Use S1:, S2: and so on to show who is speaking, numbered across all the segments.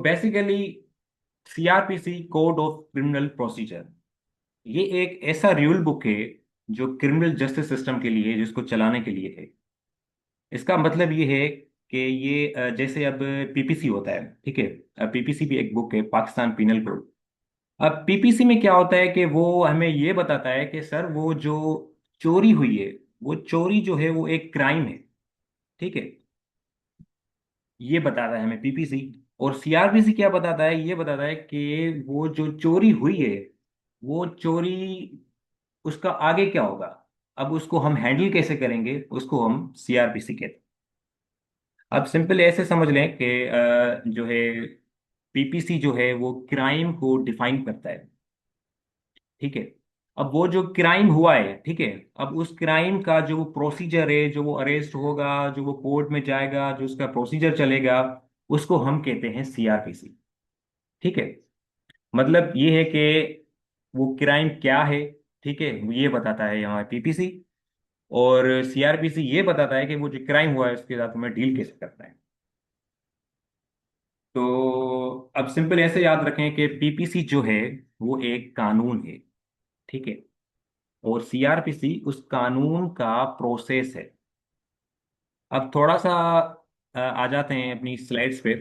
S1: Basically CrPC code of criminal procedure, ये एक ऐसा रूल बुक है जो क्रिमिनल जस्टिस सिस्टम के लिए, जिसको चलाने के लिए है। इसका मतलब ये है कि ये जैसे अब पीपीसी होता है, ठीक है। पीपीसी भी एक बुक है, पाकिस्तान पिनल कोड। अब पीपीसी में क्या होता है कि वो हमें ये बताता है कि सर वो जो चोरी हुई है, वो चोरी जो है वो एक क्राइम है, ठीक है। ये बताता है हमें पीपीसी। और सीआरपीसी क्या बताता है, ये बताता है कि वो जो चोरी हुई है, वो चोरी, उसका आगे क्या होगा, अब उसको हम हैंडल कैसे करेंगे, उसको हम सीआरपीसी कहते हैं। अब सिंपल ऐसे समझ लें कि जो है पीपीसी जो है वो क्राइम को डिफाइन करता है, ठीक है। अब वो जो क्राइम हुआ है, ठीक है, अब उस क्राइम का जो प्रोसीजर है, जो वो अरेस्ट होगा, जो वो कोर्ट में जाएगा, जो उसका प्रोसीजर चलेगा, उसको हम कहते हैं सीआरपीसी, ठीक है। मतलब ये है कि वो क्राइम क्या है, ठीक है, ये बताता है हमारा पीपीसी। और सीआरपीसी ये बताता है कि वो जो क्राइम हुआ है उसके साथ हमें डील कैसे करना है। तो अब सिंपल ऐसे याद रखें कि पीपीसी जो है वो एक कानून है, ठीक है। और सीआरपीसी उस कानून का प्रोसेस है। अब थोड़ा सा आ जाते हैं अपनी स्लाइड्स पे।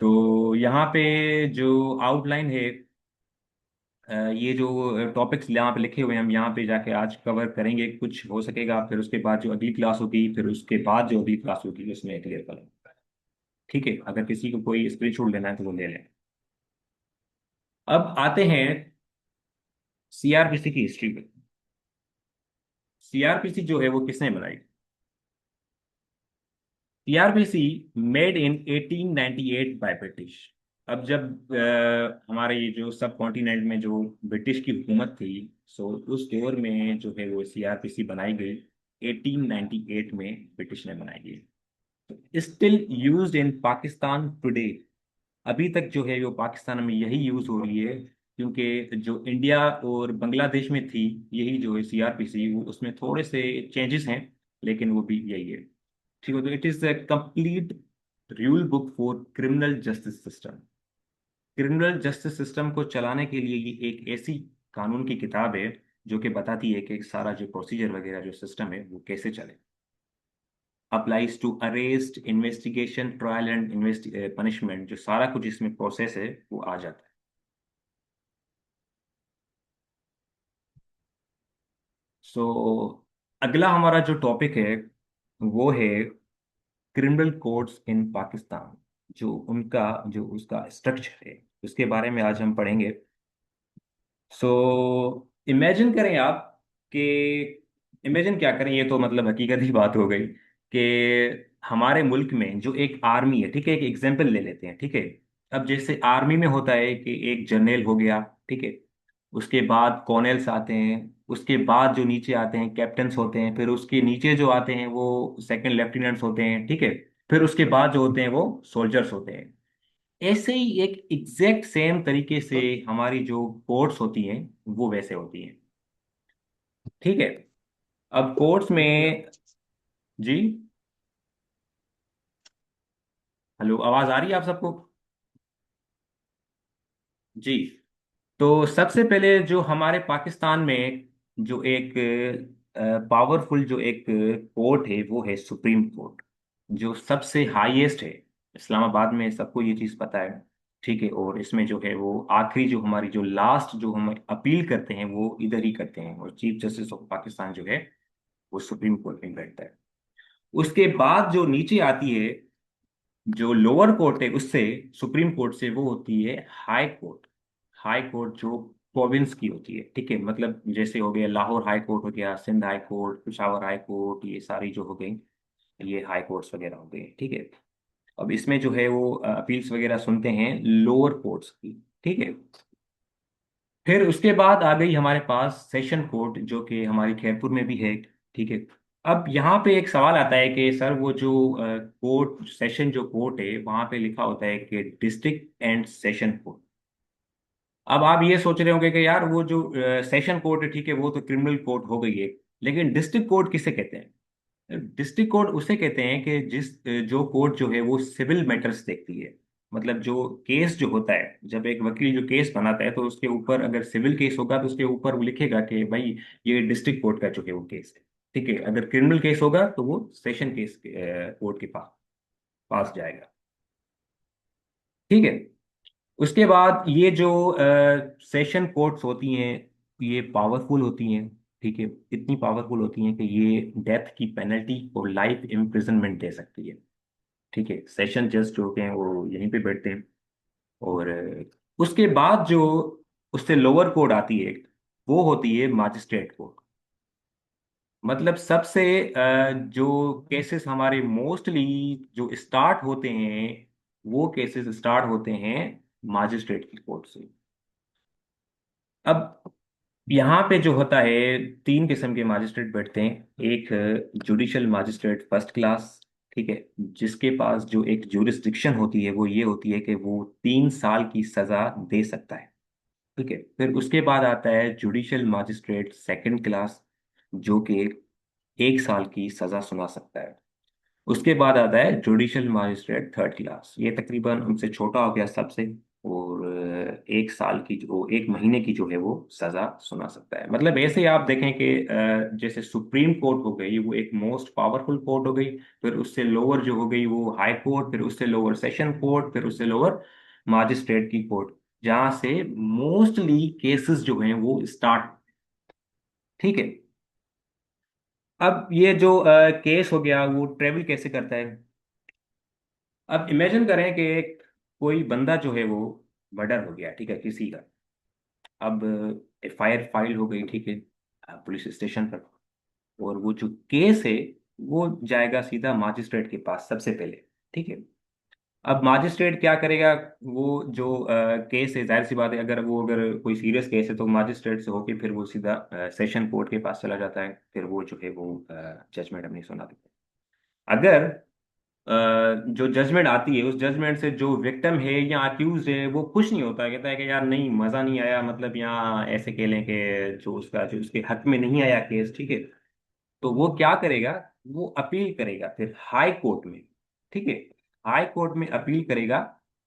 S1: तो यहाँ पे जो आउटलाइन है, ये जो टॉपिक्स यहाँ पे लिखे हुए हैं, हम यहाँ पे जाके आज कवर करेंगे, कुछ हो सकेगा फिर उसके बाद जो अगली क्लास होगी, फिर उसके बाद जो अगली क्लास होगी उसमें क्लियर करेंगे, ठीक है। अगर किसी को कोई स्क्रीनशॉट लेना है तो वो ले लें। अब आते हैं सीआरपीसी की हिस्ट्री पे। सीआरपीसी जो है वो किसने बनाई? CrPC made in 1898 by British. अब जब हमारे ये जो सब कॉन्टिनेंट में जो ब्रिटिश की हुकूमत थी, सो उस दौर में जो है वो सीआरपीसी बनाई गई। 1898 में ब्रिटिश ने बनाई गई। Still used in Pakistan today. अभी तक जो है वो पाकिस्तान में यही यूज हो रही है, क्योंकि जो इंडिया और बांग्लादेश में थी, यही जो है सीआरपीसी, वो उसमें थोड़े से चेंजेस हैं, लेकिन वो भी यही है, ठीक है। तो it is a complete rule book for criminal justice system. Criminal justice system को चलाने के लिए ये एक ऐसी कानून की किताब है जो कि बताती है कि सारा जो प्रोसीजर वगैरह जो सिस्टम है वो कैसे चले। Applies to arrest, investigation, trial and punishment, जो सारा कुछ इसमें प्रोसेस है वो आ जाता है। सो अगला हमारा जो टॉपिक है वो है क्रिमिनल कोर्ट्स इन पाकिस्तान। जो उनका जो उसका स्ट्रक्चर है, उसके बारे में आज हम पढ़ेंगे। सो इमेजिन करें आप कि, इमेजिन क्या करें, ये तो मतलब हकीकत ही बात हो गई कि हमारे मुल्क में जो एक आर्मी है, ठीक है, एक एग्जाम्पल ले लेते हैं, ठीक है। अब जैसे आर्मी में होता है कि एक जनरल हो गया, ठीक है। उसके बाद कॉर्नेल्स आते हैं, उसके बाद जो नीचे आते हैं कैप्टन्स होते हैं, फिर उसके नीचे जो आते हैं वो सेकंड लेफ्टिनेंट्स होते हैं, ठीक है। फिर उसके बाद जो होते हैं वो सोल्जर्स होते हैं। ऐसे ही एक एग्जैक्ट सेम तरीके से हमारी जो कोर्ट्स होती हैं वो वैसे होती हैं, ठीक है। अब कोर्ट्स में, जी, हेलो, आवाज आ रही है आप सबको? जी। तो सबसे पहले जो हमारे पाकिस्तान में जो एक पावरफुल जो एक कोर्ट है वो है सुप्रीम कोर्ट, जो सबसे हाईएस्ट है। इस्लामाबाद में सबको ये चीज़ पता है, ठीक है। और इसमें जो है वो आखिरी जो हमारी जो लास्ट जो हम अपील करते हैं वो इधर ही करते हैं, और चीफ जस्टिस ऑफ पाकिस्तान जो है वो सुप्रीम कोर्ट में बैठता है। उसके बाद जो नीचे आती है, जो लोअर कोर्ट है उससे, सुप्रीम कोर्ट से, वो होती है हाई कोर्ट। हाई कोर्ट जो प्रोविंस की होती है, ठीक है। मतलब जैसे हो गया लाहौर हाई कोर्ट हो गया, Sindh high court, Peshawar high court, ये सारी जो हो गई, ये हाई कोर्ट्स वगैरह हो गए, ठीक है। अब इसमें जो है वो अपील्स वगैरह सुनते हैं लोअर कोर्ट्स की, ठीक है। फिर उसके बाद आ गई हमारे पास सेशन कोर्ट, जो कि हमारी खैरपुर में भी है, ठीक है। अब यहाँ पे एक सवाल आता है कि सर वो जो कोर्ट, सेशन जो कोर्ट है, वहां पे लिखा होता है कि डिस्ट्रिक्ट एंड सेशन कोर्ट। अब आप ये सोच रहे होंगे कि यार वो जो सेशन कोर्ट है, ठीक है, वो तो क्रिमिनल कोर्ट हो गई है, लेकिन डिस्ट्रिक्ट कोर्ट किसे कहते हैं? डिस्ट्रिक्ट कोर्ट उसे कहते हैं कि जो कोर्ट जो है वो सिविल मैटर्स देखती है। मतलब जो केस जो होता है, जब एक वकील जो केस बनाता है तो उसके ऊपर, अगर सिविल केस होगा तो उसके ऊपर वो लिखेगा कि भाई ये डिस्ट्रिक्ट कोर्ट का जो है वो केस है। ठीक है, अगर क्रिमिनल केस होगा तो वो सेशन केस कोर्ट के पास पास जाएगा। ठीक है। उसके बाद ये जो सेशन कोर्ट्स होती हैं, ये पावरफुल होती हैं। ठीक है, इतनी पावरफुल होती हैं कि ये डेथ की पेनल्टी और लाइफ इम्प्रिजनमेंट दे सकती है। ठीक है, सेशन जज जो होते हैं वो यहीं पे बैठते हैं। और उसके बाद जो उससे लोअर कोर्ट आती है, वो होती है मजिस्ट्रेट कोर्ट। मतलब सबसे जो केसेस हमारे मोस्टली जो स्टार्ट होते हैं, वो केसेस स्टार्ट होते हैं मजिस्ट्रेट की कोर्ट से। अब यहाँ पे जो होता है, तीन किस्म के मजिस्ट्रेट बैठते हैं। एक जुडिशल मजिस्ट्रेट फर्स्ट क्लास। ठीक है, जिसके पास जो एक जुरिस्डिक्शन होती है वो ये होती है कि वो 3 साल की सजा दे सकता है। ठीक है, फिर उसके बाद आता है जुडिशल मजिस्ट्रेट सेकंड क्लास, जो कि 1 साल की सजा सुना सकता है। उसके बाद आता है जुडिशल मजिस्ट्रेट थर्ड क्लास, ये तकरीबन उनसे छोटा हो गया सबसे। और 1 साल की जो 1 महीने की जो है वो सजा सुना सकता है। मतलब ऐसे ही आप देखें कि जैसे सुप्रीम कोर्ट हो गई, वो एक मोस्ट पावरफुल कोर्ट हो गई। फिर उससे लोअर जो हो गई वो हाई कोर्ट, फिर उससे लोअर सेशन कोर्ट, फिर उससे लोअर मजिस्ट्रेट की कोर्ट, जहाँ से मोस्टली केसेस जो हैं वो स्टार्ट। ठीक है। अब ये जो केस हो गया वो ट्रेवल कैसे करता है। अब इमेजिन करें कि कोई बंदा जो है वो मर्डर हो गया, ठीक है, किसी का। अब एफआईआर फाइल हो गई, ठीक है, पुलिस स्टेशन पर। और वो जो केस है वो जाएगा सीधा मजिस्ट्रेट के पास सबसे पहले। ठीक है। अब मजिस्ट्रेट क्या करेगा, वो जो केस है, जाहिर सी बात है, अगर कोई सीरियस केस है तो मजिस्ट्रेट से होके फिर वो सीधा सेशन कोर्ट के पास चला जाता है। फिर वो जो है वो जजमेंट अपनी सुना देता है। अगर जो जजमेंट आती है, उस जजमेंट से जो विक्टिम है या अक्यूज है वो खुश नहीं होता है, कहता है कि यार नहीं, मजा नहीं आया, मतलब यहाँ ऐसे कह लें कि जो उसके हक में नहीं आया केस। ठीक है, तो वो क्या करेगा, वो अपील करेगा फिर हाई कोर्ट में। ठीक है, हाई कोर्ट में अपील करेगा।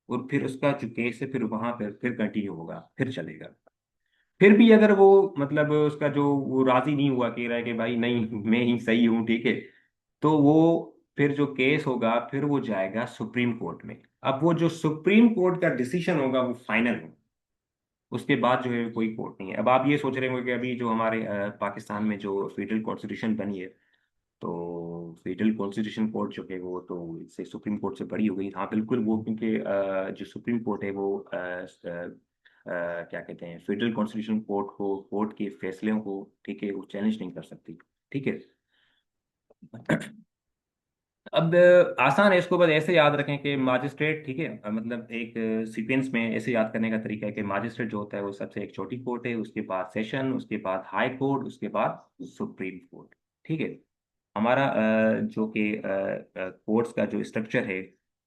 S1: और फिर उसका जो केस है फिर वहां पर फिर कंटिन्यू होगा, फिर चलेगा। फिर भी अगर वो, मतलब उसका जो वो राजी नहीं हुआ, कह रहा है कि भाई नहीं, मैं ही सही हूँ, ठीक है, तो वो फिर जो केस होगा फिर वो जाएगा सुप्रीम कोर्ट में। अब वो जो सुप्रीम कोर्ट का डिसीजन होगा वो फाइनल हो, उसके बाद जो है कोई कोर्ट नहीं है। अब आप ये सोच रहे होंगे कि अभी जो हमारे पाकिस्तान में जो फेडरल कॉन्स्टिट्यूशन बनी है, तो फेडरल कॉन्स्टिट्यूशन कोर्ट जो है वो तो इससे सुप्रीम कोर्ट से बड़ी हो गई। हाँ बिल्कुल, वो क्योंकि जो सुप्रीम कोर्ट है वो क्या कहते हैं, फेडरल कॉन्स्टिट्यूशन कोर्ट के फैसलों को, ठीक है, वो चैलेंज नहीं कर सकती। ठीक है। अब आसान है, इसको बस ऐसे याद रखें कि मजिस्ट्रेट, ठीक है, मतलब एक सीक्वेंस में ऐसे याद करने का तरीका है कि मजिस्ट्रेट जो होता है वो सबसे एक छोटी कोर्ट है, उसके बाद सेशन, उसके बाद हाई कोर्ट, उसके बाद सुप्रीम कोर्ट। ठीक है। हमारा जो कि कोर्ट्स का जो स्ट्रक्चर है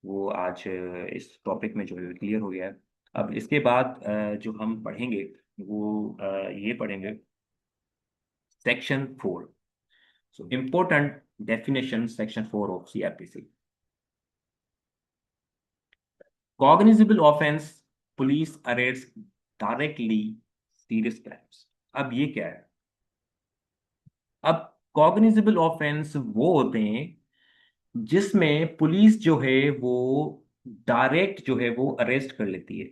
S1: वो आज इस टॉपिक में जो है क्लियर हो गया है। अब इसके बाद जो हम पढ़ेंगे वो ये पढ़ेंगे section 4। So important definition, section 4 of CrPC. Cognizable offence, police arrest directly serious crimes. अब ये क्या है। अब कॉग्निजेबल ऑफेंस वो होते हैं जिसमें पुलिस जो है वो डायरेक्ट जो है वो अरेस्ट कर लेती है।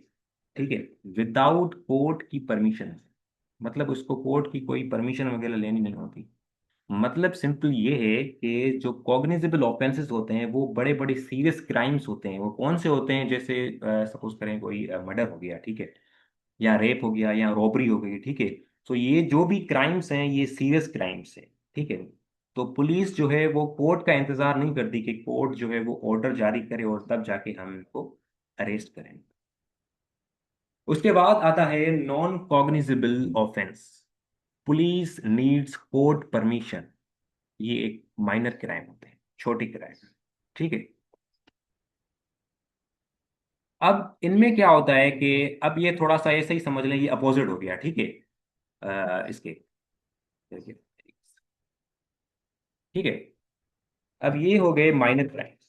S1: ठीक है, विदाउट कोर्ट की परमिशन। मतलब उसको कोर्ट की कोई परमिशन वगैरह लेनी नहीं होती। मतलब सिंपल ये है कि जो कॉग्निजेबल ऑफेंसेस होते हैं वो बड़े बड़े सीरियस क्राइम्स होते हैं। वो कौन से होते हैं, जैसे सपोज करें कोई मर्डर हो गया, ठीक है, या रेप हो गया, या रॉबरी हो गई। ठीक है, तो ये जो भी क्राइम्स हैं ये सीरियस क्राइम्स हैं। ठीक है, तो पुलिस जो है वो कोर्ट का इंतजार नहीं करती कि कोर्ट जो है वो ऑर्डर जारी करे और तब जाके हम इनको अरेस्ट करें। उसके बाद आता है non cognizable offence, police needs court permission. ये एक माइनर क्राइम होते हैं, छोटे क्राइम। ठीक है। अब इनमें क्या होता है कि अब ये थोड़ा सा ऐसे ही समझ लें, ये अपोजिट हो गया। ठीक है, इसके, देखिए, ठीक है, अब ये हो गए माइनर क्राइम्स।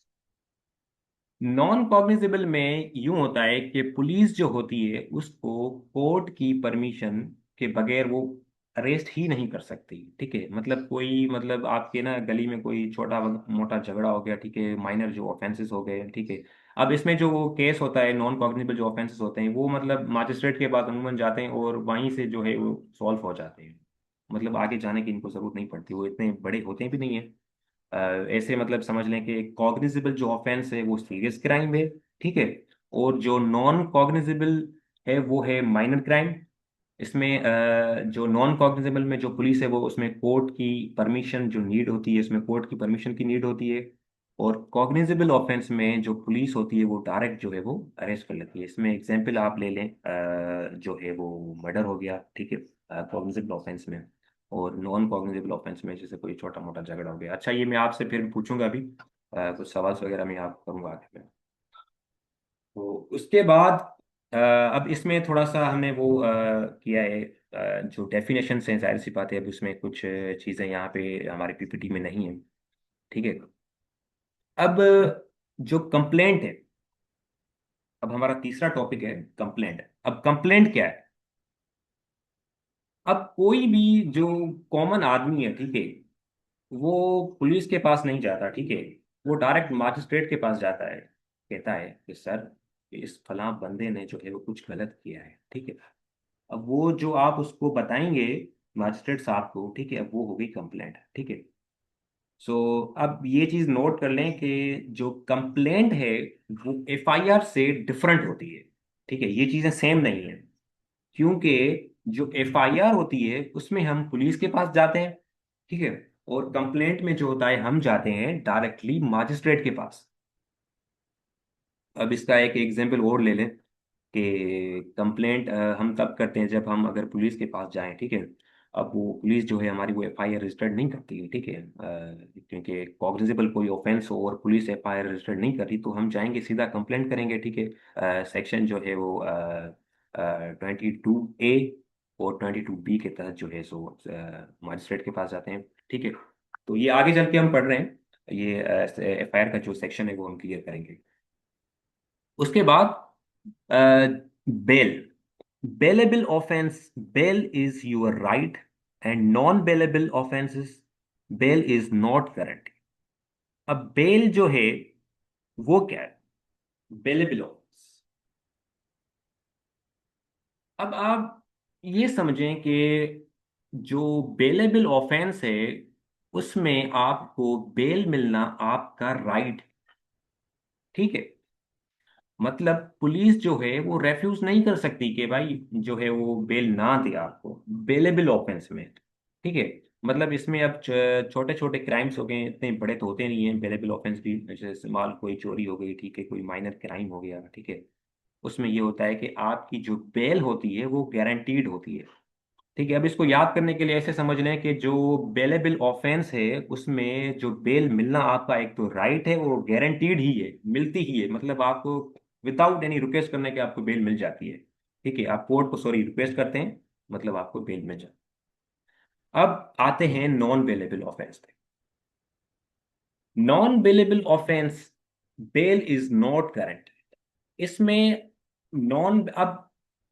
S1: नॉन कॉग्निजेबल में यूं होता है कि पुलिस जो होती है उसको कोर्ट की परमिशन के बगैर वो अरेस्ट ही नहीं कर सकती। ठीक है, मतलब कोई, मतलब आपके ना गली में कोई छोटा मोटा झगड़ा हो गया, ठीक है, माइनर जो ऑफेंसेस हो गए, ठीक है। अब इसमें जो वो केस होता है, नॉन कॉग्निजेबल जो ऑफेंसेस होते हैं, वो मतलब मजिस्ट्रेट के पास अमूमन जाते हैं और वहीं से जो है वो सॉल्व हो जाते हैं। मतलब आगे जाने की इनको जरूरत नहीं पड़ती, वो इतने बड़े होते भी नहीं है। ऐसे मतलब समझ लें कि कॉग्निजेबल जो ऑफेंस है वो सीरियस क्राइम है, ठीक है। और जो नॉन कॉग्निजेबल है वो है माइनर क्राइम। इसमें जो नॉन कॉग्निजेबल में जो पुलिस है वो, उसमें कोर्ट की परमिशन जो नीड होती है, इसमें कोर्ट की परमिशन की नीड होती है। और कॉग्निजेबल ऑफेंस में जो पुलिस होती है वो डायरेक्ट जो है वो अरेस्ट कर लेती है। इसमें एग्जांपल आप ले लें, जो है वो मर्डर हो गया, ठीक है, कॉग्निजेबल ऑफेंस में। और नॉन कॉग्निजेबल ऑफेंस में जैसे कोई छोटा मोटा झगड़ा हो गया। अच्छा, ये मैं आपसे फिर पूछूंगा अभी, कुछ सवाल वगैरह मैं आप करूंगा आगे में। तो उसके बाद अब इसमें थोड़ा सा हमने वो किया है, जो डेफिनेशन है, जाहिर सी बात है अब उसमें कुछ चीज़ें यहाँ पे हमारे पीपीटी में नहीं है, ठीक है। अब जो कंप्लेंट है, अब हमारा तीसरा टॉपिक है कंप्लेंट। अब कंप्लेंट क्या है? अब कोई भी जो कॉमन आदमी है, ठीक है, वो पुलिस के पास नहीं जाता, ठीक है। वो डायरेक्ट मजिस्ट्रेट के पास जाता है, कहता है कि सर, इस फलां बंदे ने जो है वो कुछ गलत किया है, ठीक है। अब वो जो आप उसको बताएंगे मजिस्ट्रेट साहब को, ठीक है, अब वो हो गई कंप्लेंट, ठीक है। सो अब ये चीज नोट कर लें कि जो कंप्लेंट है वो एफआईआर से डिफरेंट होती है, ठीक है। ये चीजें सेम नहीं है, क्योंकि जो एफआईआर होती है उसमें हम पुलिस के पास जाते हैं, ठीक है। और कंप्लेंट में जो होता है हम जाते हैं डायरेक्टली मजिस्ट्रेट के पास। अब इसका एक एग्जांपल और ले लें कि कंप्लेंट हम तब करते हैं जब हम अगर पुलिस के पास जाएं, ठीक है। अब वो पुलिस जो है हमारी वो एफआईआर रजिस्टर्ड नहीं करती है, ठीक है, क्योंकि कॉग्निजेबल कोई ऑफेंस हो और पुलिस एफआईआर रजिस्टर्ड नहीं कर रही, तो हम जाएंगे सीधा कंप्लेंट करेंगे, ठीक है। सेक्शन जो है वो 22A और 22B के तहत जो है सो मजिस्ट्रेट के पास जाते हैं, ठीक है। तो ये आगे चल के हम पढ़ रहे हैं, ये एफआईआर का जो सेक्शन है वो हम क्लियर करेंगे। उसके बाद bail. Bailable offence, bail is your right, and non bailable offences, bail is not guarantee. अब बेल जो है वो क्या है? Bailable offence. अब आप ये समझें कि जो बेलेबल ऑफेंस है उसमें आपको बेल मिलना आपका राइट, ठीक है। मतलब पुलिस जो है वो रेफ्यूज नहीं कर सकती कि भाई जो है वो बेल ना दे आपको बेलेबल ऑफेंस में, ठीक है। मतलब इसमें अब छोटे छोटे क्राइम्स हो गए, इतने बड़े तो होते नहीं हैं बेलेबल ऑफेंस भी, जैसे माल कोई चोरी हो गई, ठीक है, कोई माइनर क्राइम हो गया, ठीक है। उसमें ये होता है कि आपकी जो बेल होती है वो गारंटीड होती है, ठीक है। अब इसको याद करने के लिए ऐसे समझ लें कि जो बेलेबल ऑफेंस है उसमें जो बेल मिलना आपका एक तो राइट है, वो गारंटीड ही है, मिलती ही है। मतलब आपको विदाउट एनी रिक्वेस्ट करने के आपको बेल मिल जाती है, ठीक है। आप कोर्ट को सॉरी रिक्वेस्ट करते हैं, मतलब आपको बेल मिल जाती है। अब आते हैं नॉन बेलेबल ऑफेंस पे। Non bailable offence, bail is not guaranteed. इसमें नॉन, अब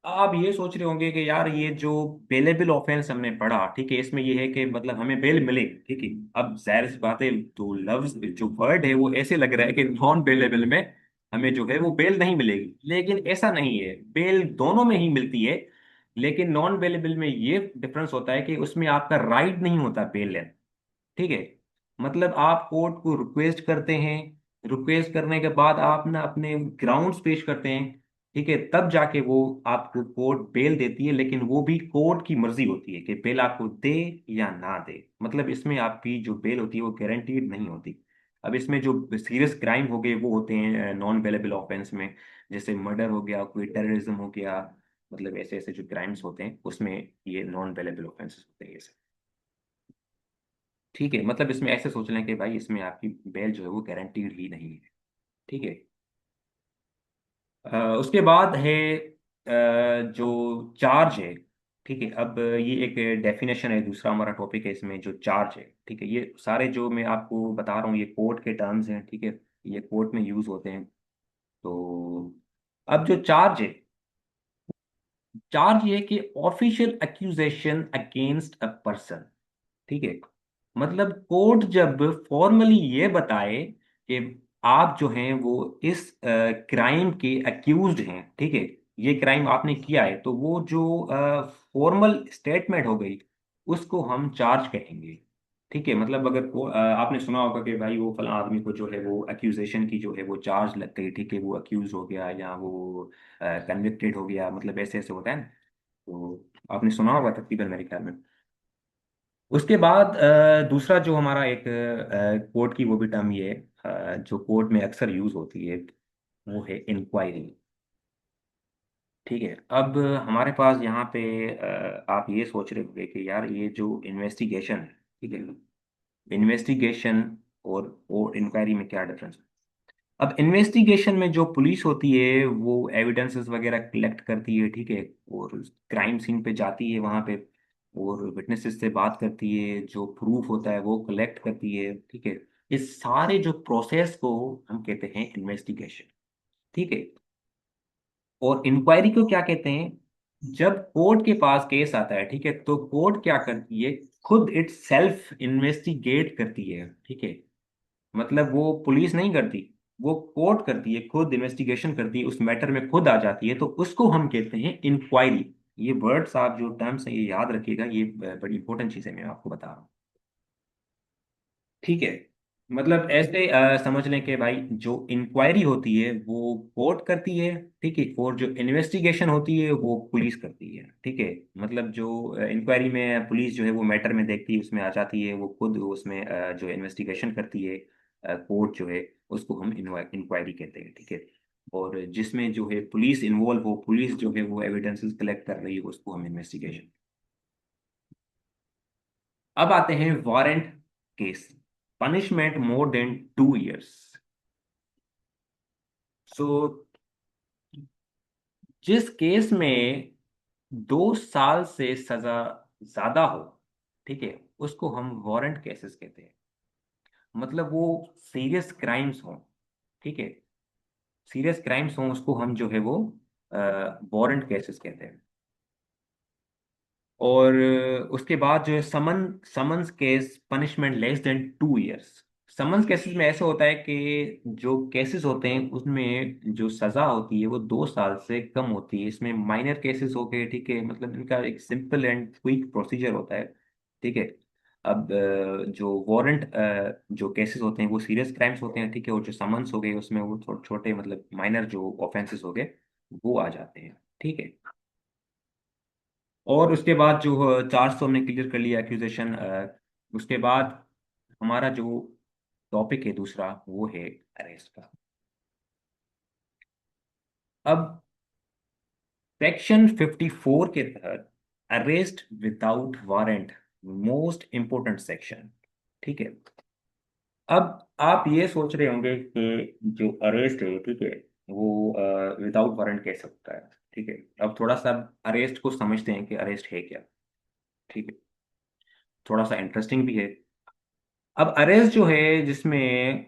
S1: आप ये सोच रहे होंगे कि यार ये जो बेलेबल ऑफेंस हमने पढ़ा, ठीक है, इसमें ये है कि मतलब हमें बेल मिलेगी, ठीक है। अब जाहिर सी बात है, तो लफ्ज जो वर्ड है वो ऐसे लग रहा है कि नॉन बेलेबल में हमें जो है वो बेल नहीं मिलेगी, लेकिन ऐसा नहीं है, बेल दोनों में ही मिलती है। लेकिन नॉन बेलेबल में ये डिफरेंस होता है कि उसमें आपका राइट नहीं होता बेल लेना, ठीक है। मतलब आप कोर्ट को रिक्वेस्ट करते हैं, रिक्वेस्ट करने के बाद आप ना अपने ग्राउंड्स पेश करते हैं, ठीक है, तब जाके वो आपको कोर्ट बेल देती है। लेकिन वो भी कोर्ट की मर्जी होती है कि बेल आपको दे या ना दे। मतलब इसमें आपकी जो बेल होती है वो गारंटीड नहीं होती। अब इसमें जो सीरियस क्राइम हो गए वो होते हैं नॉन बेलेबल ऑफेंस में, जैसे मर्डर हो गया, कोई टेररिज्म हो गया, मतलब ऐसे ऐसे जो क्राइम्स होते हैं उसमें ये नॉन बेलेबल ऑफेंसेस होते हैं, ठीक है। मतलब इसमें ऐसे सोच लें कि भाई इसमें आपकी बेल जो है वो गारंटीड ही नहीं है, ठीक है। उसके बाद है जो चार्ज है, ठीक है। अब ये एक डेफिनेशन है, दूसरा हमारा टॉपिक है इसमें जो चार्ज है, ठीक है। ये सारे जो मैं आपको बता रहा हूँ ये कोर्ट के टर्म्स हैं, ठीक है, ये कोर्ट में यूज होते हैं। तो अब जो चार्ज है, चार्ज ये है कि official accusation against a person. ठीक है, मतलब कोर्ट जब फॉर्मली ये बताए कि आप जो हैं वो इस क्राइम के अक्यूज्ड हैं, ठीक है, ये क्राइम आपने किया है, तो वो जो फॉर्मल स्टेटमेंट हो गई उसको हम चार्ज कहेंगे। ठीक है, मतलब अगर आपने सुना होगा कि भाई वो फला आदमी को जो है वो एक्यूजेशन की जो है वो चार्ज लग गई, ठीक है, वो अक्यूज हो गया या वो कन्विक्टेड हो गया, मतलब ऐसे ऐसे होता है ना। तो आपने सुना होगा तकरीबन मेरे ख्याल में। उसके बाद दूसरा जो हमारा एक कोर्ट की वो भी टर्म ये है, जो कोर्ट में अक्सर यूज होती है, वो है इंक्वायरी। ठीक है, अब हमारे पास यहाँ पे आप ये सोच रहे होंगे कि यार ये जो इन्वेस्टिगेशन है, ठीक है, इन्वेस्टिगेशन और इंक्वायरी में क्या डिफरेंस है। अब इन्वेस्टिगेशन में जो पुलिस होती है वो एविडेंसेस वगैरह कलेक्ट करती है, ठीक है, और क्राइम सीन पे जाती है वहां पे, और विटनेसेस से बात करती है, जो प्रूफ होता है वो कलेक्ट करती है, ठीक है। इस सारे जो प्रोसेस को हम कहते हैं इन्वेस्टिगेशन। ठीक है, और इंक्वायरी को क्या कहते हैं, जब कोर्ट के पास केस आता है, ठीक है, तो कोर्ट क्या करती है, खुद इट सेल्फ इन्वेस्टिगेट करती है। ठीक है, मतलब वो पुलिस नहीं करती, वो कोर्ट करती है, खुद इन्वेस्टिगेशन करती है, उस मैटर में खुद आ जाती है, तो उसको हम कहते हैं इंक्वायरी। ये वर्ड्स आप जो टर्म्स हैं ये याद रखिएगा, ये बड़ी इंपॉर्टेंट चीज़ है, मैं आपको बता रहा हूँ। ठीक है, मतलब ऐसे समझ लें कि भाई जो इंक्वायरी होती है वो कोर्ट करती है, ठीक है, और जो इन्वेस्टिगेशन होती है वो पुलिस करती है। ठीक है, मतलब जो इंक्वायरी में पुलिस जो है वो मैटर में देखती है, उसमें आ जाती है, वो खुद उसमें जो इन्वेस्टिगेशन करती है, कोर्ट जो है उसको हम इंक्वायरी कहते हैं। ठीक है, और जिसमें जो है पुलिस इन्वॉल्व हो, पुलिस जो है वो एविडेंसेस कलेक्ट कर रही है, उसको हम इन्वेस्टिगेशन। अब आते हैं warrant case, punishment more than 2 years. So जिस केस में 2 साल से सजा ज्यादा हो, ठीक है, उसको हम वारंट केसेस कहते हैं। मतलब वो सीरियस क्राइम्स हों, ठीक है, सीरियस क्राइम्स हों, उसको हम जो है वो वारंट केसेस कहते हैं। और उसके बाद जो है summons case, punishment less than 2 years. Summons cases में ऐसा होता है कि जो केसेस होते हैं उसमें जो सजा होती है वो 2 साल से कम होती है, इसमें माइनर केसेस हो गए, ठीक है, मतलब इनका एक सिंपल एंड क्विक प्रोसीजर होता है। ठीक है, अब जो वारंट जो केसेस होते हैं वो सीरियस क्राइम्स होते हैं, ठीक है, और जो समन्स हो गए उसमें वो छोटे मतलब माइनर जो ऑफेंसेस हो गए वो आ जाते हैं। ठीक है, और उसके बाद जो 400 हमने क्लियर कर लिया एक्यूजेशन, उसके बाद हमारा जो टॉपिक है दूसरा वो है अरेस्ट का। अब सेक्शन 54 के तहत arrest without warrant, most important section. ठीक है, अब आप ये सोच रहे होंगे कि जो अरेस्ट है, ठीक है, वो विदाउट वारंट कैसे होता है। ठीक है, अब थोड़ा सा अरेस्ट को समझते हैं कि अरेस्ट है क्या। ठीक है, थोड़ा सा इंटरेस्टिंग भी है। अब अरेस्ट जो है जिसमें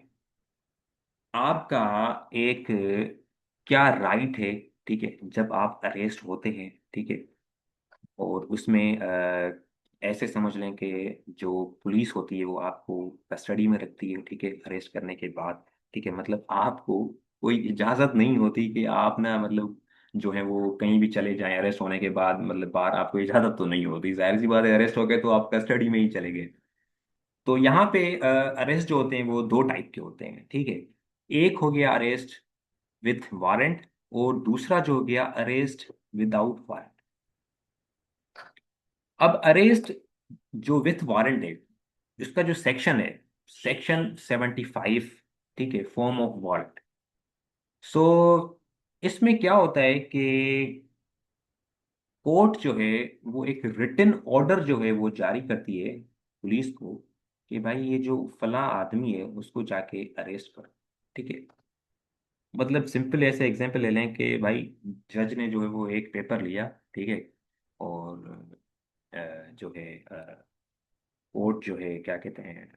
S1: आपका एक क्या राइट है, ठीक है, जब आप अरेस्ट होते हैं, ठीक है, और उसमें ऐसे समझ लें कि जो पुलिस होती है वो आपको कस्टडी में रखती है, ठीक है, अरेस्ट करने के बाद। ठीक है, मतलब आपको कोई इजाज़त नहीं होती कि आप ना मतलब जो है वो कहीं भी चले जाएं अरेस्ट होने के बाद, मतलब बाहर आपको इजाज़त तो नहीं होती, जाहिर सी बात है, अरेस्ट हो गए तो आप कस्टडी में ही चले गए। तो यहाँ पे अरेस्ट जो होते हैं वो दो टाइप के होते हैं। ठीक है, एक हो गया अरेस्ट विथ वारंट, और दूसरा जो हो गया अरेस्ट विदाउट वारंट। अब अरेस्ट जो विथ वारंट है, इसका जो सेक्शन है, सेक्शन 75, ठीक है, फॉर्म ऑफ वारंट। सो इसमें क्या होता है कि कोर्ट जो है वो एक रिटन ऑर्डर जो है वो जारी करती है पुलिस को कि भाई ये जो फला आदमी है उसको जाके अरेस्ट करो। ठीक है, मतलब सिंपल ऐसे एग्जांपल ले लें कि भाई जज ने जो है वो एक पेपर लिया, ठीक है, और जो है कोर्ट जो है क्या कहते हैं,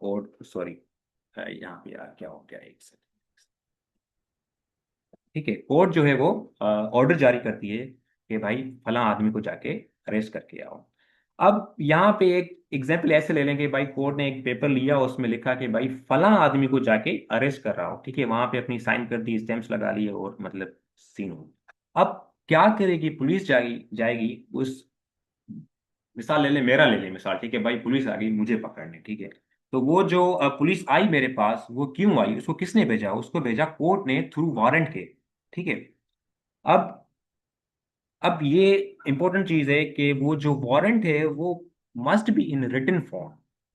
S1: और सॉरी यहाँ पे यार क्या हो गया, एक सेकंड। ठीक है, कोर्ट जो है वो ऑर्डर जारी करती है कि भाई फला आदमी को जाके अरेस्ट करके आओ। अब यहाँ पे एक एग्जाम्पल ऐसे ले लेंगे, भाई कोर्ट ने एक पेपर लिया, उसमें लिखा कि भाई फला आदमी को जाके अरेस्ट कर रहा हो, ठीक है, वहां पे अपनी साइन कर दी, स्टैंप्स लगा लिए, और मतलब सीन हो। अब क्या करेगी पुलिस? जाएगी जाएगी उस, मिसाल ले ले, मेरा ले ले मिसाल, ठीक है, भाई पुलिस आ गई मुझे पकड़ने, ठीक है, तो वो जो पुलिस आई मेरे पास, वो क्यों आई? उसको किसने भेजा? उसको भेजा कोर्ट ने थ्रू वारंट के, ठीक है। अब अब ये इंपॉर्टेंट चीज है कि वो जो वारंट है वो must be in written form,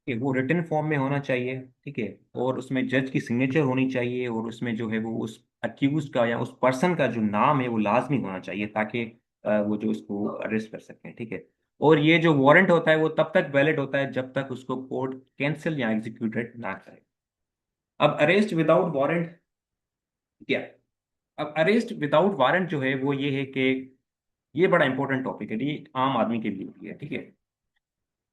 S1: कि वो रिटन फॉर्म में होना चाहिए, ठीक है, और उसमें जज की सिग्नेचर होनी चाहिए, और उसमें जो है वो उस अक्यूज का या उस पर्सन का जो नाम है वो लाजमी होना चाहिए, ताकि वो जो उसको अरेस्ट कर सकें, ठीक है। और ये जो वारंट होता है वो तब तक वैलिड होता है जब तक उसको कोर्ट कैंसिल या एग्जीक्यूटेड ना करे। अब अरेस्ट विदाउट वारंट क्या? अब अरेस्ट विदाउट वारंट जो है वो ये है कि ये बड़ा इंपॉर्टेंट टॉपिक है, ये आम आदमी के लिए भी है, ठीक है।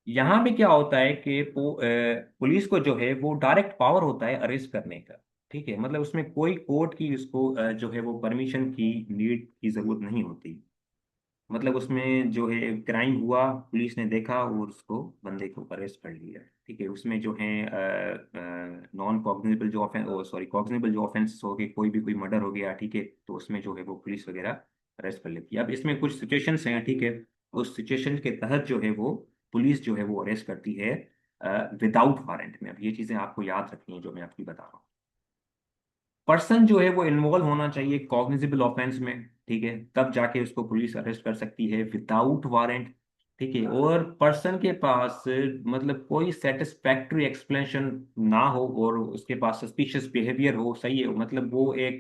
S1: यहाँ पे क्या होता है कि पुलिस को जो है वो डायरेक्ट पावर होता है अरेस्ट करने का, ठीक है, मतलब उसमें कोई कोर्ट की उसको जो है वो परमिशन की नीड की जरूरत नहीं होती। मतलब उसमें जो है क्राइम हुआ, पुलिस ने देखा और उसको बंदे को अरेस्ट कर लिया, ठीक है। उसमें जो है नॉन कॉग्निजेबल जो ऑफेंस, सॉरी कॉग्निजेबल जो ऑफेंस हो गए, कोई मर्डर हो गया, ठीक है, तो उसमें जो है वो पुलिस वगैरह अरेस्ट कर लेती है। अब इसमें कुछ सिचुएशंस हैं, ठीक है, उस सिचुएशन के तहत जो है वो पुलिस जो है वो अरेस्ट करती है विदाउट वारंट में। अब ये चीज़ें आपको याद रखनी है जो मैं आपकी बता रहा हूँ। पर्सन जो है वो इन्वॉल्व होना चाहिए कॉग्निजेबल ऑफेंस में, ठीक है, तब जाके उसको पुलिस अरेस्ट कर सकती है विदाउट वारंट, ठीक है। और पर्सन के पास मतलब कोई सेटिस्फैक्ट्री एक्सप्लेनेशन ना हो, और उसके पास सस्पिशियस बिहेवियर हो, सही है, मतलब वो एक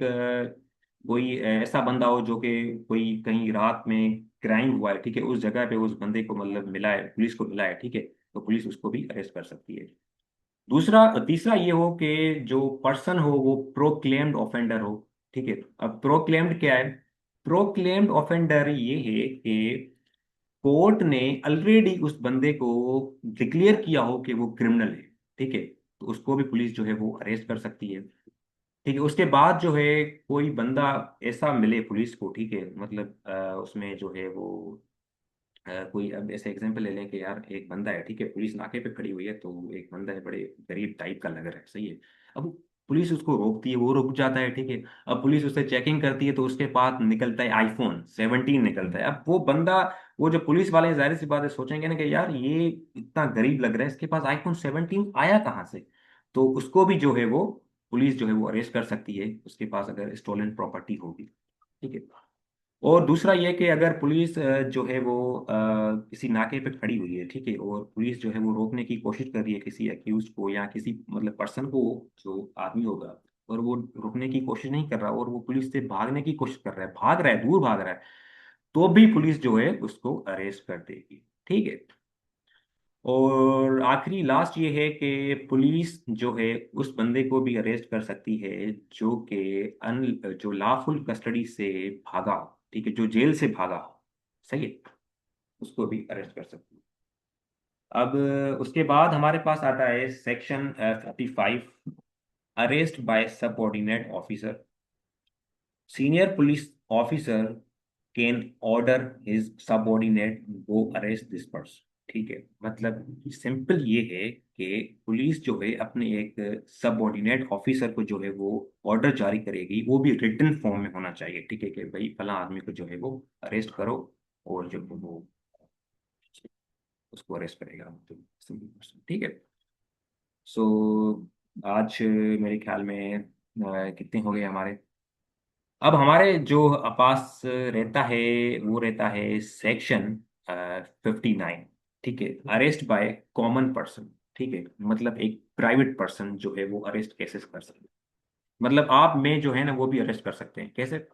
S1: कोई ऐसा बंदा हो जो कि कोई कहीं रात में क्राइम हुआ है, ठीक है, उस जगह पे उस बंदे को मतलब मिला है, पुलिस को मिला है, ठीक है, तो पुलिस उसको भी अरेस्ट कर सकती है। दूसरा तीसरा ये हो कि जो पर्सन हो वो प्रोक्लेम्ड ऑफेंडर हो, ठीक है। अब प्रोक्लेम्ड क्या है? प्रोक्लेम्ड ऑफेंडर ये है कि कोर्ट ने ऑलरेडी उस बंदे को डिक्लेयर किया हो कि वो क्रिमिनल है, ठीक है, तो उसको भी पुलिस जो है वो अरेस्ट कर सकती है, ठीक है। उसके बाद जो है कोई बंदा ऐसा मिले पुलिस को, ठीक है, मतलब उसमें जो है वो कोई, अब ऐसे एग्जांपल ले लें कि यार एक बंदा है, ठीक है, पुलिस नाके पे खड़ी हुई है, तो एक बंदा है बड़े गरीब टाइप का लग रहा है, सही है। अब पुलिस उसको रोकती है, वो रुक जाता है, ठीक है। अब पुलिस उससे चेकिंग करती है तो उसके पास निकलता है iPhone 17 निकलता है। अब वो बंदा, वो जो पुलिस वाले हैं, जाहिर सी बात है सोचेंगे ना कि यार ये इतना गरीब लग रहा है, इसके पास iPhone 17 आया कहाँ से? तो उसको भी जो है वो पुलिस जो है वो अरेस्ट कर सकती है, उसके पास अगर स्टोलन प्रॉपर्टी होगी, ठीक है। और दूसरा ये कि अगर पुलिस जो है वो किसी नाके पे खड़ी हुई है, ठीक है, और पुलिस जो है वो रोकने की कोशिश कर रही है किसी अक्यूज को या किसी मतलब पर्सन को, जो आदमी होगा, और वो रुकने की कोशिश नहीं कर रहा, और वो पुलिस से भागने की कोशिश कर रहा है, भाग रहा है, दूर भाग रहा है, तो भी पुलिस जो है उसको अरेस्ट कर देगी, ठीक है। और आखिरी लास्ट ये है कि पुलिस जो है उस बंदे को भी अरेस्ट कर सकती है जो कि अन जो लॉफुल कस्टडी से भागा हो, ठीक है, जो जेल से भागा हो, सही है, उसको भी अरेस्ट कर सकती है। अब उसके बाद हमारे पास आता है section 55, arrest by subordinate officer. Senior police officer can order his subordinate go arrest this person, ठीक है। मतलब सिंपल ये है कि पुलिस जो है अपने एक सबऑर्डिनेट ऑफिसर को जो है वो ऑर्डर जारी करेगी, वो भी रिटन फॉर्म में होना चाहिए, ठीक है, कि भाई फला आदमी को जो है वो अरेस्ट करो, और जो वो उसको अरेस्ट करेगा, तो सिंपल पर्सन, ठीक है। सो आज मेरे ख्याल में कितने हो गए हमारे? अब हमारे जो पास रहता है वो रहता है सेक्शन 59, ठीक है, अरेस्ट बाय कॉमन पर्सन, ठीक है, मतलब एक प्राइवेट पर्सन जो है वो अरेस्ट कैसे कर सकते हैं, मतलब आप में जो है ना वो भी अरेस्ट कर सकते हैं, कैसे?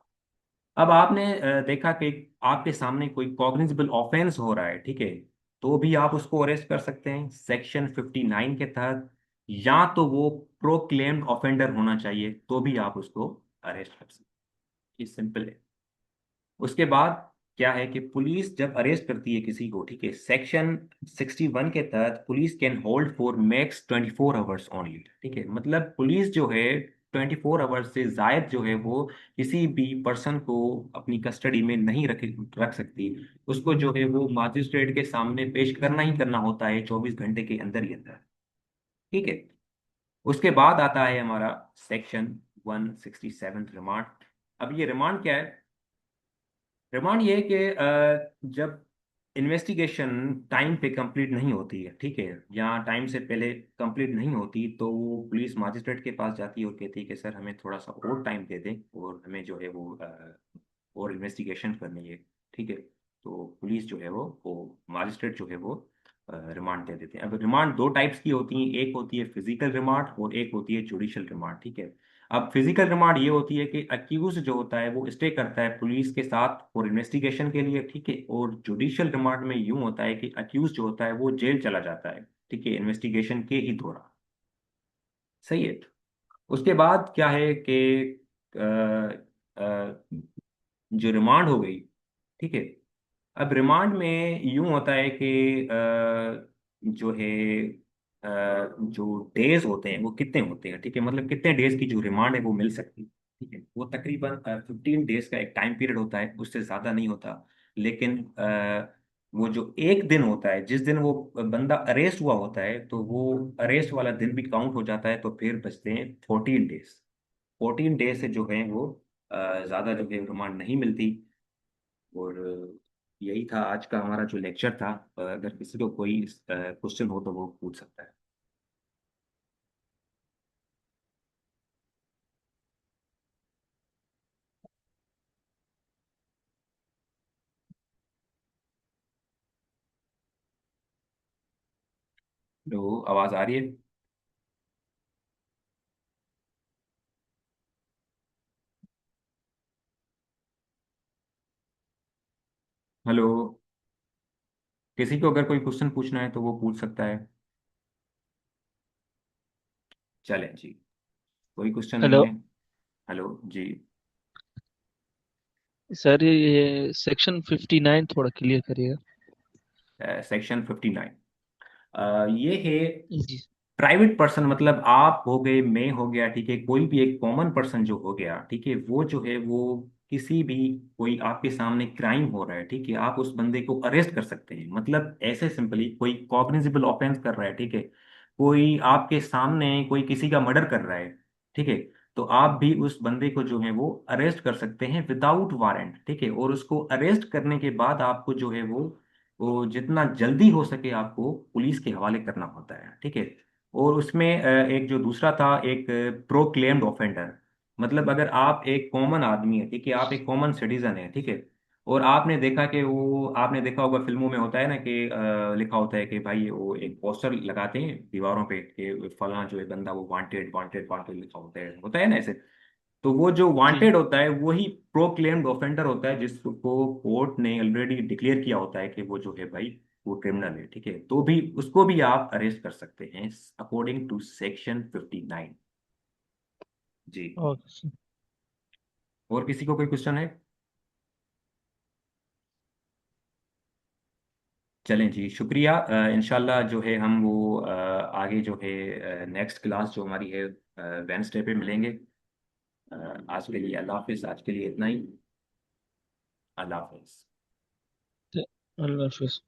S1: अब आपने देखा कि आपके सामने कोई कॉग्निजेबल ऑफेंस हो रहा है, ठीक है, तो भी आप उसको अरेस्ट कर सकते हैं सेक्शन 59 के तहत, या तो वो प्रोक्लेम्ड ऑफेंडर होना चाहिए तो भी आप उसको अरेस्ट कर सकते हैं। ये सिंपल है। उसके बाद क्या है कि पुलिस जब अरेस्ट करती है किसी को, ठीक है, सेक्शन 61 के तहत police can hold for max 24 hours only, ठीक है, मतलब पुलिस जो है 24 आवर्स से जायद जो है वो किसी भी पर्सन को अपनी कस्टडी में नहीं रख सकती। उसको जो है वो मजिस्ट्रेट के सामने पेश करना ही करना होता है 24 घंटे के अंदर ही अंदर। ठीक है। उसके बाद आता है हमारा सेक्शन 167 रिमांड। अब ये रिमांड क्या है? रिमांड ये है कि जब इन्वेस्टिगेशन टाइम पे कंप्लीट नहीं होती है, ठीक है, या टाइम से पहले कंप्लीट नहीं होती, तो वो पुलिस मजिस्ट्रेट के पास जाती है और कहती है कि सर हमें थोड़ा सा और टाइम दे दें और हमें जो है वो और इन्वेस्टिगेशन करनी है। ठीक है। तो पुलिस जो है वो मजिस्ट्रेट जो है वो रिमांड दे देते हैं। अब रिमांड दो टाइप्स की होती हैं, एक होती है फिजिकल रिमांड और एक होती है जुडिशियल रिमांड। ठीक है। अब फिजिकल रिमांड ये होती है कि अक्यूज जो होता है वो स्टे करता है पुलिस के साथ और इन्वेस्टिगेशन के लिए। ठीक है। और जुडिशियल रिमांड में यूं होता है कि अक्यूज जो होता है वो जेल चला जाता है, ठीक है, इन्वेस्टिगेशन के ही दौरान। सही है। उसके बाद क्या है कि जो रिमांड हो गई, ठीक है। अब रिमांड में यूं होता है कि जो है जो डेज होते हैं वो कितने होते हैं, ठीक है, मतलब कितने डेज की जो रिमांड है वो मिल सकती है। ठीक है। वो तकरीबन 15 डेज का एक टाइम पीरियड होता है, उससे ज़्यादा नहीं होता। लेकिन वो जो एक दिन होता है जिस दिन वो बंदा अरेस्ट हुआ होता है, तो वो अरेस्ट वाला दिन भी काउंट हो जाता है, तो फिर बचते हैं 14 डेज। 14 डेज से जो है वो ज़्यादा जो है रिमांड नहीं मिलती। और यही था आज का हमारा जो लेक्चर था। अगर किसी को कोई क्वेश्चन हो तो वो पूछ सकता है। तो आवाज़ आ रही है? हेलो। किसी को अगर कोई क्वेश्चन पूछना है तो वो पूछ सकता है। चलें जी। कोई क्वेश्चन नहीं
S2: हेलो
S1: है? हेलो जी।
S2: सर, ये सेक्शन 59 थोड़ा क्लियर करिएगा।
S1: सेक्शन 59 ये है
S2: जी।
S1: प्राइवेट पर्सन, मतलब आप हो गए, मैं हो गया, ठीक है, कोई भी एक कॉमन पर्सन जो हो गया, ठीक है, वो जो है वो किसी भी, कोई आपके सामने क्राइम हो रहा है, ठीक है, आप उस बंदे को अरेस्ट कर सकते हैं। मतलब ऐसे सिंपली कोई कॉग्निजेबल ऑफेंस कर रहा है, ठीक है, कोई आपके सामने कोई किसी का मर्डर कर रहा है, ठीक है, तो आप भी उस बंदे को जो है वो अरेस्ट कर सकते हैं विदाउट वारंट। ठीक है। और उसको अरेस्ट करने के बाद आपको जो है वो जितना जल्दी हो सके आपको पुलिस के हवाले करना होता है। ठीक है। और उसमें एक जो दूसरा था, एक प्रोक्लेम्ड ऑफेंडर। मतलब अगर आप एक कॉमन आदमी है, ठीक है, आप एक कॉमन सिटीजन है, ठीक है, और आपने देखा कि वो, आपने देखा होगा फिल्मों में होता है ना कि लिखा होता है कि भाई वो एक पोस्टर लगाते हैं दीवारों पे कि फलाना जो है बंदा वो वांटेड वांटेड वांटेड लिखा होता है ना ऐसे। तो वो जो
S2: जी।
S1: वांटेड होता है वही प्रोक्लेम्ड ऑफेंडर होता है, जिसको कोर्ट ने ऑलरेडी डिक्लेयर किया होता है कि वो जो है भाई वो क्रिमिनल है। ठीक है। तो भी उसको भी आप अरेस्ट कर सकते हैं अकॉर्डिंग टू सेक्शन 59। जी।
S2: ओके।
S1: और किसी को कोई क्वेश्चन है? चलें जी, शुक्रिया। इंशाल्लाह जो है हम वो आगे जो है नेक्स्ट क्लास जो हमारी है वेंसडे पे मिलेंगे। आज के लिए अल्लाह हाफिज़, आज के लिए इतना ही। अल्लाह हाफिज़।
S2: अल्लाह हाफिज।